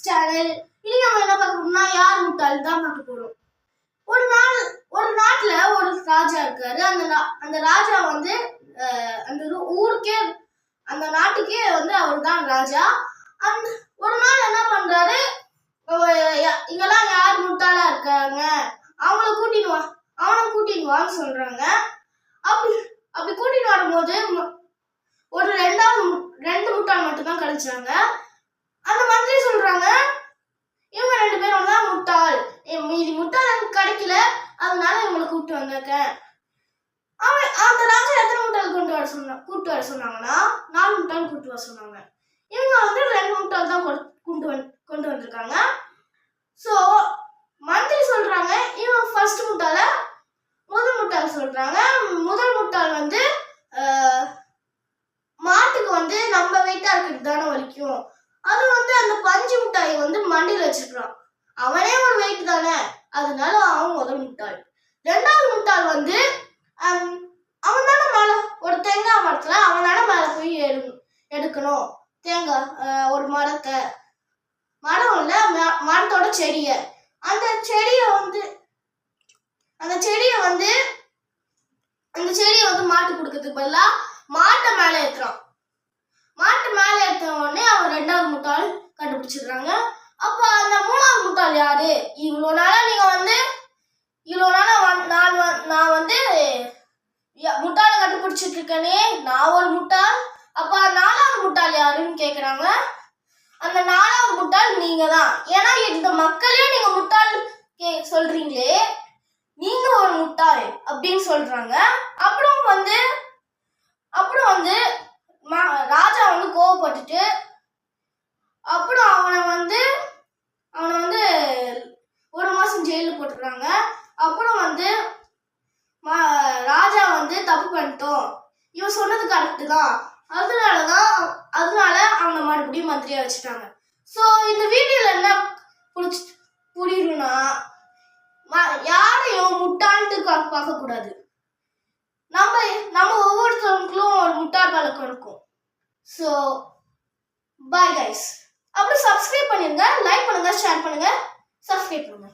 Channel. இன்னைக்கு நம்ம என்ன பார்க்க போறோம்னா யார் முட்டாள் தான் பார்க்க போறோம். ஒரு நாட்டுல ஒரு ராஜா இருக்காரு. அந்த ராஜா வந்து அந்த ஊருக்கே அந்த நாட்டுக்கே வந்து அவர் தான் ராஜா. அந்த ஒரு நாள் என்ன பண்றாரு, இங்கெல்லாம் யார் முட்டாளா இருக்காங்க அவனை கூட்டின்னு வான்னு சொல்றாங்க. அப்படி கூட்டிட்டு வரும்போது ஒரு ரெண்டு முட்டாள் மட்டும்தான் கிடைச்சாங்க. அந்த மந்திரி சொல்றாங்க, இவங்க 2 பேரும் தான் முட்டாள், மீதி முட்டாள் எனக்கு கிடைக்கல, அதனால இவங்களை கூப்பிட்டு வந்திருக்கேன். அந்த ராஜா எத்தனை முட்டாள் கூப்பிட்டு வர சொன்னாங்கன்னா 4 முட்டாள் கூப்பிட்டு வர சொன்னாங்க. இவங்க வந்து 2 முட்டாள் தான் கொண்டு வந்திருக்காங்க. ஸோ மந்திரி சொல்றாங்க, இவன் ஃபர்ஸ்ட் முதல் முட்டாள் சொல்றாங்க. முதல் முட்டாள் வந்து மாட்டுக்கு வந்து நம்ம வெயிட்டா இருக்கிறது தானே வலிக்கும், அது வந்து அந்த பஞ்சு முட்டாயை வந்து மண்டியில் வச்சிருக்கான், அவனே ஒரு வெயிட் தானே, அதனால அவன் முதல் முட்டாள். 2வது முட்டாள் வந்து அவன் தானே மேல ஒரு தேங்காய் மரத்துல அவனால மேல போய் எடுக்கணும் தேங்காய், ஒரு மரம் இல்ல மரத்தோட அந்த செடியை வந்து மாட்டு கொடுக்கறதுக்கு பதிலா மாட்டை மேல ஏத்துறான். மாட்டு மேல ஏத்த உடனே அவன் 2வது முட்டாள் கண்டுபிடிச்சிடுறாங்க. அப்ப அந்த 3வது முட்டாள் யாரு, இவ்வளவு நாளா நான் வந்து முட்டாளை கண்டுபிடிச்சிட்டு இருக்கேனே, நான் ஒரு முட்டாள், அப்ப 4வது முட்டாள் யாருன்னு கேக்குறாங்க. அந்த 4வது முட்டாள் நீங்க தான், ஏன்னா இந்த மக்களே நீங்க முட்டாள் சொல்றீங்களே, நீங்க ஒரு முட்டாள் அப்படின்னு சொல்றாங்க. அப்புறம் வந்து ராஜா வந்து கோவப்பட்டுட்டு அப்புறம் அவனை வந்து 1 மாசம் ஜெயில போட்டுறாங்க. அப்புறம் வந்து ராஜா வந்து தப்பு பண்ணிட்டோம், இவன் சொன்னது கரெக்டு தான், அதனால அவனை மறுபடியும் மந்திரியா வச்சுட்டாங்க. ஸோ இந்த வீடியோல என்ன புரியுதுன்னா, யாரையும் முட்டாள்ட்டு பார்க்க கூடாது. நம்ம ஒவ்வொருத்தவங்களுக்கும் ஒரு முட்டாள் பழக்கம் இருக்கும். So bye guys. அப்புறம் சப்ஸ்கிரைப் பண்ணிருங்க, லைக் பண்ணுங்க, ஷேர் பண்ணுங்க, சப்ஸ்கிரைப் பண்ணுங்க.